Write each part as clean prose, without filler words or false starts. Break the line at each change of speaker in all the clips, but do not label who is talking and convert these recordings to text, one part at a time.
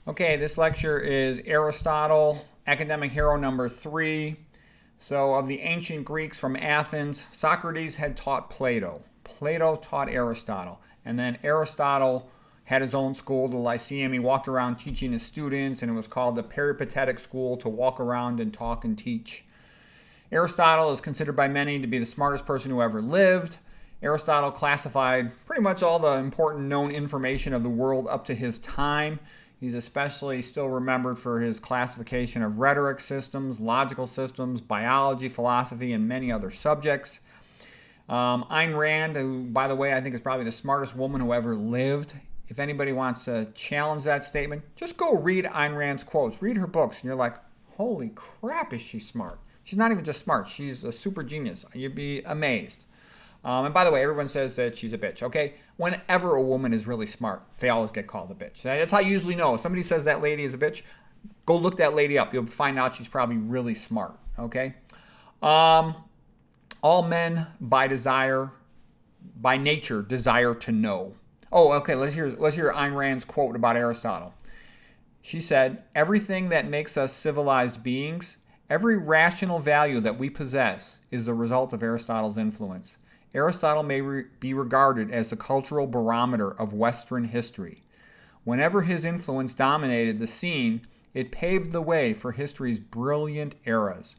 Okay, this lecture is Aristotle, academic hero number 3. So, of the ancient Greeks from Athens, Socrates had taught Plato. Plato taught Aristotle. And then Aristotle had his own school, the Lyceum. He walked around teaching his students, and it was called the Peripatetic School, to walk around and talk and teach. Aristotle is considered by many to be the smartest person who ever lived. Aristotle classified pretty much all the important known information of the world up to his time. He's especially still remembered for his classification of rhetoric systems, logical systems, biology, philosophy, and many other subjects. Ayn Rand, who, by the way, I think is probably the smartest woman who ever lived. If anybody wants to challenge that statement, just go read Ayn Rand's quotes. Read her books, and you're like, holy crap, is she smart. She's not even just smart. She's a super genius. You'd be amazed. And by the way, everyone says that she's a bitch, okay? Whenever a woman is really smart, they always get called a bitch. That's how you usually know. If somebody says that lady is a bitch, go look that lady up. You'll find out she's probably really smart, okay? All men by nature, desire to know. Oh, okay, let's hear Ayn Rand's quote about Aristotle. She said, "Everything that makes us civilized beings, every rational value that we possess, is the result of Aristotle's influence. Aristotle may be regarded as the cultural barometer of Western history. Whenever his influence dominated the scene, it paved the way for history's brilliant eras.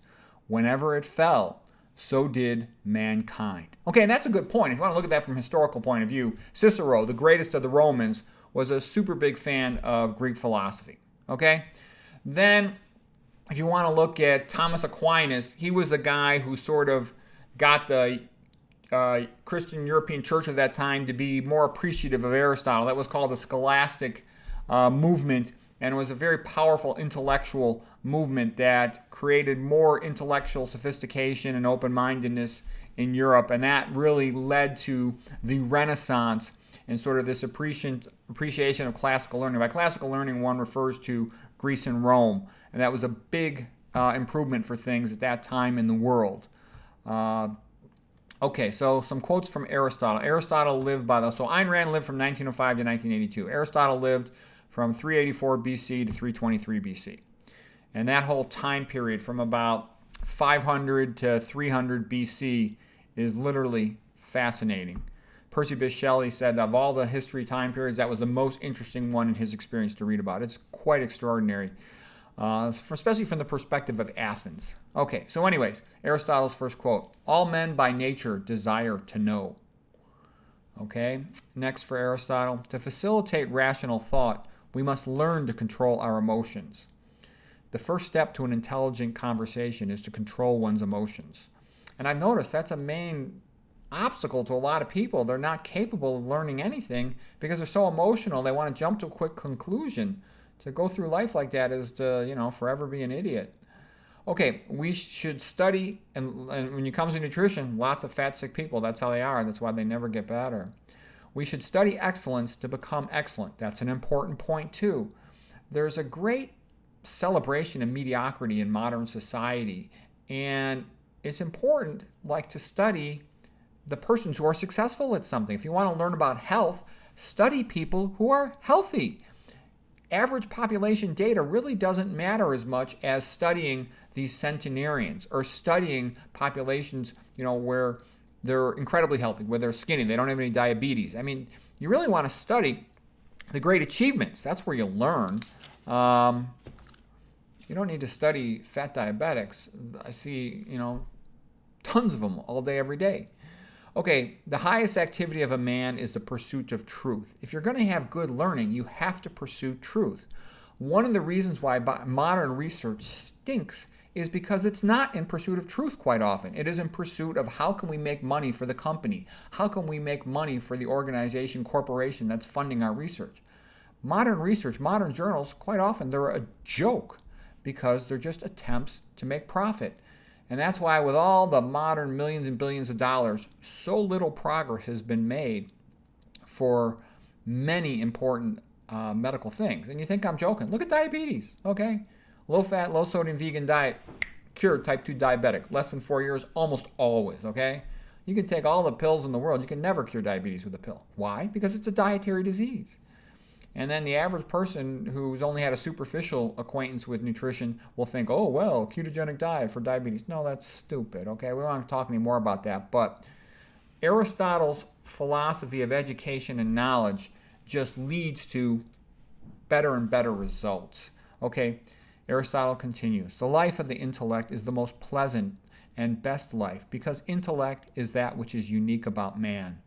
Whenever it fell, so did mankind." Okay, and that's a good point. If you want to look at that from a historical point of view, Cicero, the greatest of the Romans, was a super big fan of Greek philosophy. Okay? Then, if you want to look at Thomas Aquinas, he was the guy who sort of got the Christian European church of that time to be more appreciative of Aristotle. That was called the scholastic movement, and it was a very powerful intellectual movement that created more intellectual sophistication and open-mindedness in Europe, and that really led to the Renaissance and sort of this appreciation of classical learning. By classical learning, one refers to Greece and Rome, and that was a big improvement for things at that time in the world. Okay, so some quotes from Aristotle. Aristotle lived so Ayn Rand lived from 1905 to 1982. Aristotle lived from 384 BC to 323 BC. And that whole time period from about 500 to 300 BC is literally fascinating. Percy Bysshe Shelley said of all the history time periods, that was the most interesting one in his experience to read about. It's quite extraordinary. Especially from the perspective of Athens. Okay, so anyways, Aristotle's first quote, "All men by nature desire to know." Okay, next for Aristotle, "To facilitate rational thought, we must learn to control our emotions. The first step to an intelligent conversation is to control one's emotions." And I've noticed that's a main obstacle to a lot of people. They're not capable of learning anything because they're so emotional. They want to jump to a quick conclusion. To go through life like that is to, forever be an idiot. Okay, we should study, and when it comes to nutrition, lots of fat, sick people, that's how they are. That's why they never get better. We should study excellence to become excellent. That's an important point, too. There's a great celebration of mediocrity in modern society, and it's important, to study the persons who are successful at something. If you want to learn about health, study people who are healthy. Average population data really doesn't matter as much as studying these centenarians or studying populations, where they're incredibly healthy, where they're skinny, they don't have any diabetes. I mean, you really want to study the great achievements. That's where you learn. You don't need to study fat diabetics. I see, tons of them all day, every day. Okay, the highest activity of a man is the pursuit of truth. If you're going to have good learning, you have to pursue truth. One of the reasons why modern research stinks is because it's not in pursuit of truth quite often. It is in pursuit of how can we make money for the company? How can we make money for the organization, corporation that's funding our research? Modern research, modern journals, quite often they're a joke because they're just attempts to make profit. And that's why with all the modern millions and billions of dollars, so little progress has been made for many important medical things. And you think I'm joking. Look at diabetes, okay? Low fat, low sodium vegan diet, cured type 2 diabetic. Less than 4 years, almost always, okay? You can take all the pills in the world. You can never cure diabetes with a pill. Why? Because it's a dietary disease. And then the average person who's only had a superficial acquaintance with nutrition will think, oh, well, ketogenic diet for diabetes. No, that's stupid, okay? We don't want to talk anymore about that. But Aristotle's philosophy of education and knowledge just leads to better and better results. Okay, Aristotle continues, the life of the intellect is the most pleasant and best life because intellect is that which is unique about man.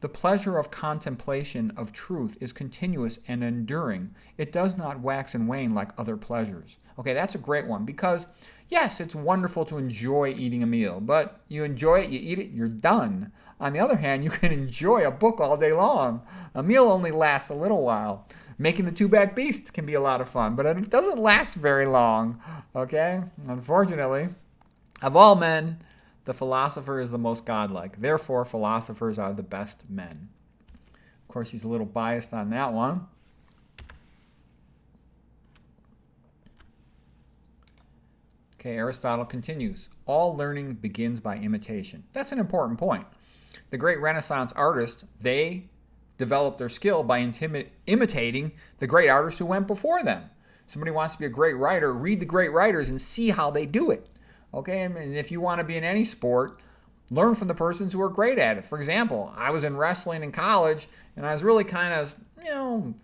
The pleasure of contemplation of truth is continuous and enduring. It does not wax and wane like other pleasures. Okay, that's a great one because, yes, it's wonderful to enjoy eating a meal, but you enjoy it, you eat it, you're done. On the other hand, you can enjoy a book all day long. A meal only lasts a little while. Making the two-back beast can be a lot of fun, but it doesn't last very long, okay? Unfortunately, of all men, the philosopher is the most godlike. Therefore, philosophers are the best men. Of course, he's a little biased on that one. Okay, Aristotle continues. All learning begins by imitation. That's an important point. The great Renaissance artists, they developed their skill by imitating the great artists who went before them. Somebody wants to be a great writer, read the great writers and see how they do it. Okay, and if you want to be in any sport, learn from the persons who are great at it. For example, I was in wrestling in college, and I was really kind of,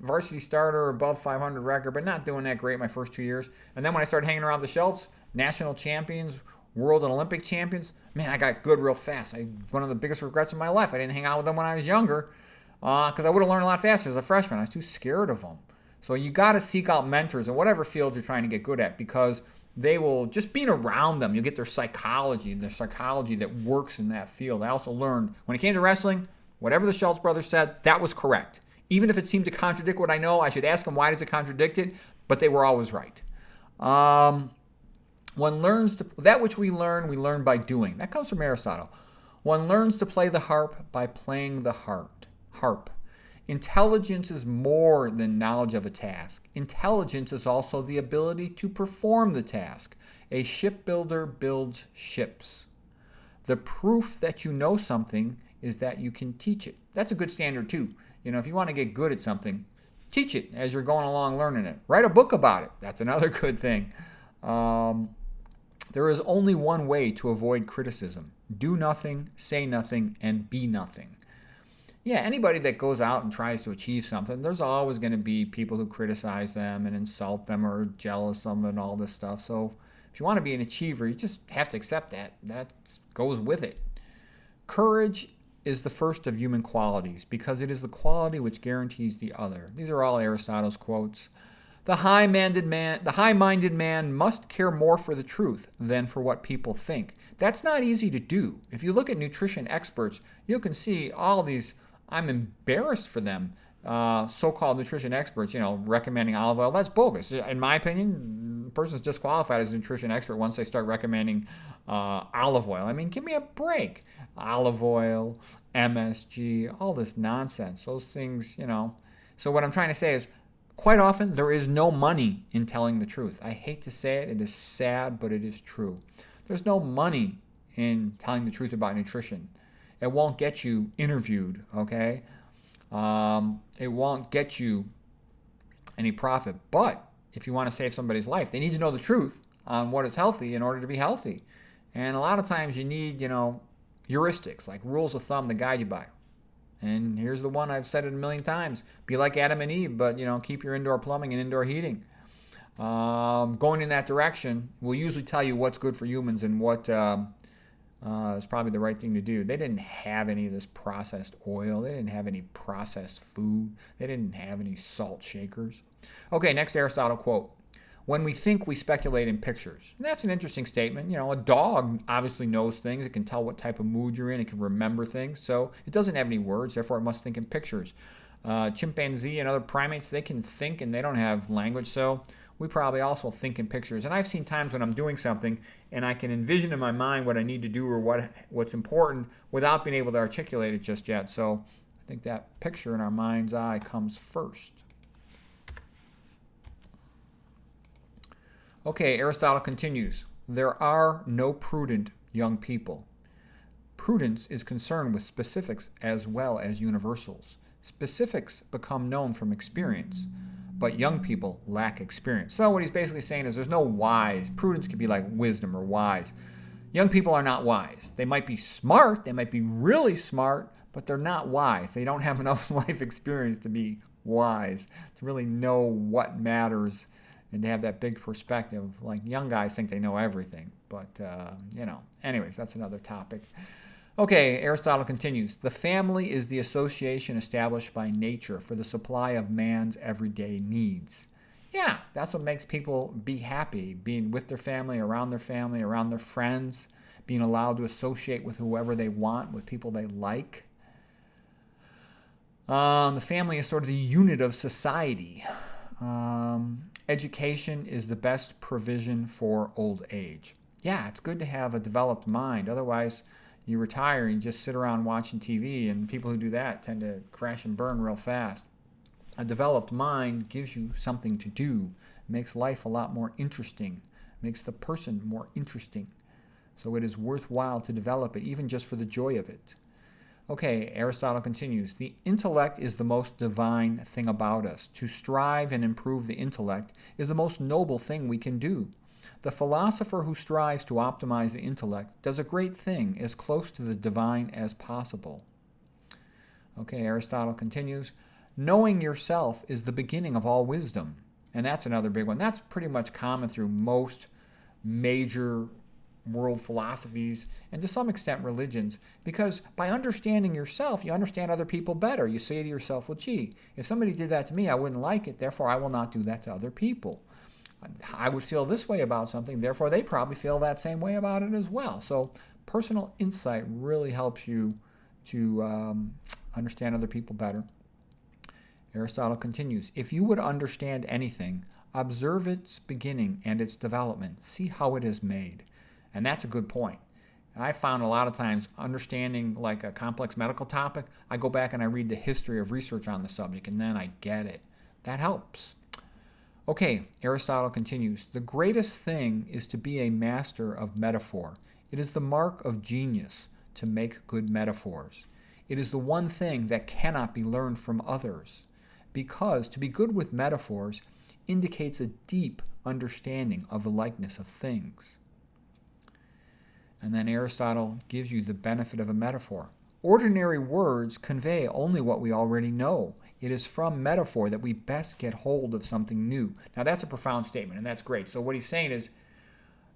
varsity starter, above 500 record, but not doing that great my first 2 years. And then when I started hanging around the Schultz, national champions, world and Olympic champions, man, I got good real fast. One of the biggest regrets of my life, I didn't hang out with them when I was younger because I would have learned a lot faster as a freshman. I was too scared of them. So you got to seek out mentors in whatever field you're trying to get good at because they will, just being around them, you'll get their psychology that works in that field. I also learned when it came to wrestling, whatever the Schultz brothers said, that was correct. Even if it seemed to contradict what I know, I should ask them why does it contradict it, but they were always right. One learns that which we learn by doing. That comes from Aristotle. One learns to play the harp by playing the harp. Intelligence is more than knowledge of a task. Intelligence is also the ability to perform the task. A shipbuilder builds ships. The proof that you know something is that you can teach it. That's a good standard too. If you want to get good at something, teach it as you're going along learning it. Write a book about it. That's another good thing. There is only one way to avoid criticism. Do nothing, say nothing, and be nothing. Yeah, anybody that goes out and tries to achieve something, there's always going to be people who criticize them and insult them or are jealous of them and all this stuff. So if you want to be an achiever, you just have to accept that. That goes with it. Courage is the first of human qualities because it is the quality which guarantees the other. These are all Aristotle's quotes. The high-minded man must care more for the truth than for what people think. That's not easy to do. If you look at nutrition experts, you can see all these, I'm embarrassed for them, so-called nutrition experts, recommending olive oil. That's bogus. In my opinion, a person's disqualified as a nutrition expert once they start recommending olive oil. I mean, give me a break. Olive oil, MSG, all this nonsense. Those things, So what I'm trying to say is, quite often, there is no money in telling the truth. I hate to say it. It is sad, but it is true. There's no money in telling the truth about nutrition. It won't get you interviewed, okay? It won't get you any profit. But if you want to save somebody's life, they need to know the truth on what is healthy in order to be healthy. And a lot of times you need, heuristics, like rules of thumb to guide you by. And here's the one, I've said it a million times. Be like Adam and Eve, but keep your indoor plumbing and indoor heating. Going in that direction will usually tell you what's good for humans and what is probably the right thing to do. They didn't have any of this processed oil. They didn't have any processed food. They didn't have any salt shakers. Okay, next Aristotle quote. When we think, we speculate in pictures. And that's an interesting statement. A dog obviously knows things. It can tell what type of mood you're in. It can remember things. So it doesn't have any words. Therefore, it must think in pictures. Chimpanzee and other primates, they can think and they don't have language. So we probably also think in pictures. And I've seen times when I'm doing something and I can envision in my mind what I need to do or what's important without being able to articulate it just yet. So I think that picture in our mind's eye comes first. Okay, Aristotle continues. There are no prudent young people. Prudence is concerned with specifics as well as universals. Specifics become known from experience, but young people lack experience. So what he's basically saying is there's no wise. Prudence could be like wisdom or wise. Young people are not wise. They might be smart, they might be really smart, but they're not wise. They don't have enough life experience to be wise, to really know what matters and to have that big perspective. Like young guys think they know everything, but anyways, that's another topic. Okay, Aristotle continues. The family is the association established by nature for the supply of man's everyday needs. Yeah, that's what makes people be happy, being with their family, around their friends, being allowed to associate with whoever they want, with people they like. The family is sort of the unit of society. Education is the best provision for old age. Yeah, it's good to have a developed mind. Otherwise, you retire and you just sit around watching TV, and people who do that tend to crash and burn real fast. A developed mind gives you something to do, makes life a lot more interesting, makes the person more interesting. So it is worthwhile to develop it, even just for the joy of it. Okay, Aristotle continues. The intellect is the most divine thing about us. To strive and improve the intellect is the most noble thing we can do. The philosopher who strives to optimize the intellect does a great thing, as close to the divine as possible. Okay, Aristotle continues. Knowing yourself is the beginning of all wisdom. And that's another big one. That's pretty much common through most major world philosophies and to some extent religions, because by understanding yourself, you understand other people better. You say to yourself, well, gee, if somebody did that to me, I wouldn't like it, therefore I will not do that to other people. I would feel this way about something, therefore they probably feel that same way about it as well. So personal insight really helps you to understand other people better. Aristotle continues, if you would understand anything, observe its beginning and its development. See how it is made. And that's a good point. I found a lot of times understanding like a complex medical topic, I go back and I read the history of research on the subject, and then I get it. That helps. Okay, Aristotle continues, the greatest thing is to be a master of metaphor. It is the mark of genius to make good metaphors. It is the one thing that cannot be learned from others, because to be good with metaphors indicates a deep understanding of the likeness of things. And then Aristotle gives you the benefit of a metaphor. Ordinary words convey only what we already know. It is from metaphor that we best get hold of something new. Now that's a profound statement, and that's great. So what he's saying is,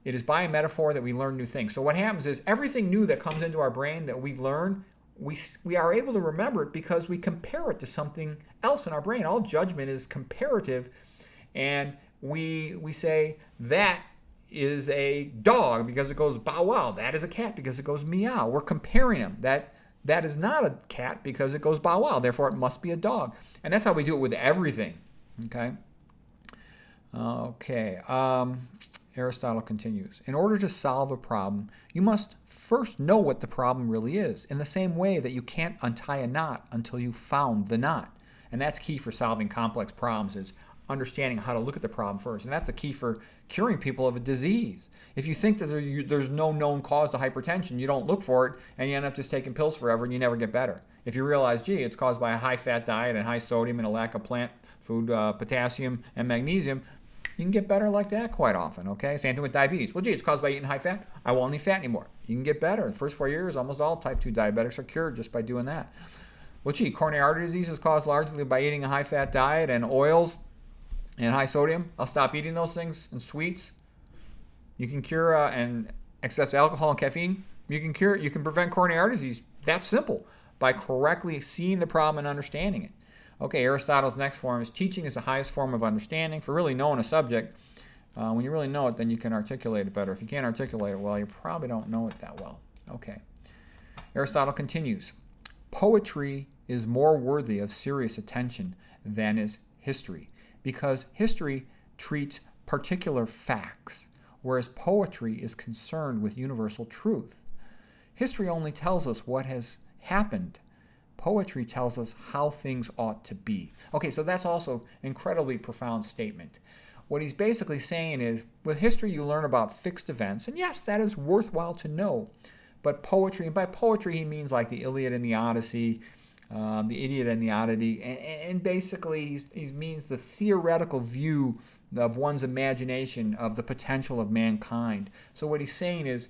it is by a metaphor that we learn new things. So what happens is everything new that comes into our brain that we learn, we are able to remember it because we compare it to something else in our brain. All judgment is comparative, and we say that is a dog because it goes bow wow. That is a cat because it goes meow. We're comparing them. That is not a cat because it goes bow wow. Therefore, it must be a dog. And that's how we do it with everything. Okay. Aristotle continues. In order to solve a problem, you must first know what the problem really is, in the same way that you can't untie a knot until you've found the knot. And that's key for solving complex problems, is understanding how to look at the problem first. And that's a key for curing people of a disease. If you think that there's no known cause to hypertension, you don't look for it, and you end up just taking pills forever and you never get better. If you realize, gee, it's caused by a high-fat diet and high sodium and a lack of plant food, potassium and magnesium, you can get better like that quite often, okay? Same thing with diabetes. Well, gee, it's caused by eating high fat. I won't eat fat anymore. You can get better. The first 4 years, almost all type 2 diabetics are cured just by doing that. Well, gee, coronary artery disease is caused largely by eating a high-fat diet and oils and high sodium. I'll stop eating those things and sweets. You can cure and excess alcohol and caffeine. You can prevent coronary artery disease. That's simple, by correctly seeing the problem and understanding it. Okay, Aristotle's next form is teaching is the highest form of understanding. For really knowing a subject, when you really know it, then you can articulate it better. If you can't articulate it well, you probably don't know it that well. Okay. Aristotle continues. Poetry is more worthy of serious attention than is history, because history treats particular facts, whereas poetry is concerned with universal truth. History only tells us what has happened. Poetry tells us how things ought to be. Okay, so that's also an incredibly profound statement. What he's basically saying is, with history you learn about fixed events, and yes, that is worthwhile to know. But poetry, and by poetry he means like the Iliad and the Odyssey, The Idiot and the Oddity, and basically he means the theoretical view of one's imagination of the potential of mankind. So what he's saying is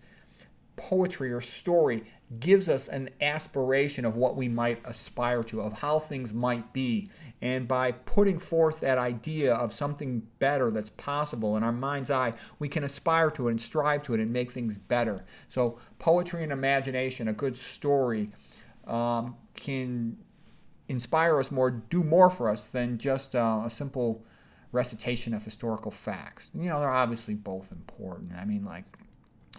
poetry or story gives us an aspiration of what we might aspire to, of how things might be. And by putting forth that idea of something better that's possible in our mind's eye, we can aspire to it and strive to it and make things better. So poetry and imagination, a good story, can inspire us more, do more for us than just a simple recitation of historical facts. You know, they're obviously both important. I mean, like,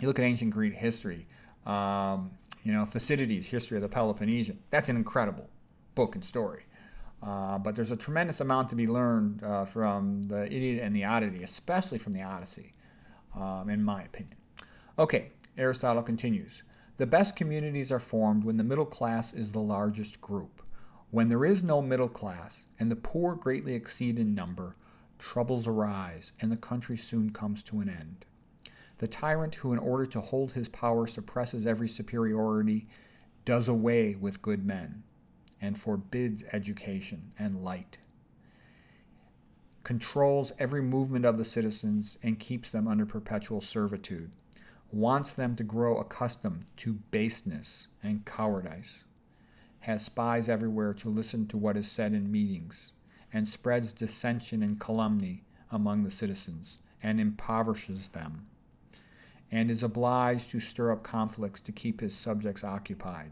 you look at ancient Greek history, Thucydides' History of the Peloponnesian. That's an incredible book and story. But there's a tremendous amount to be learned from the Idiot and the Oddity, especially from the Odyssey, in my opinion. Okay, Aristotle continues. The best communities are formed when the middle class is the largest group. When there is no middle class, and the poor greatly exceed in number, troubles arise, and the country soon comes to an end. The tyrant who, in order to hold his power, suppresses every superiority, does away with good men, and forbids education and light, controls every movement of the citizens, and keeps them under perpetual servitude, wants them to grow accustomed to baseness and cowardice, has spies everywhere to listen to what is said in meetings, and spreads dissension and calumny among the citizens, and impoverishes them, and is obliged to stir up conflicts to keep his subjects occupied,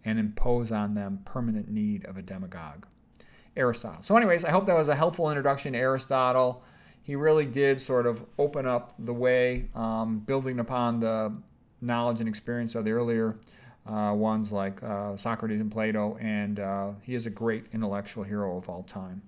and impose on them permanent need of a demagogue. Aristotle. So anyways, I hope that was a helpful introduction to Aristotle. He really did sort of open up the way, building upon the knowledge and experience of the earlier ones like Socrates and Plato, and he is a great intellectual hero of all time.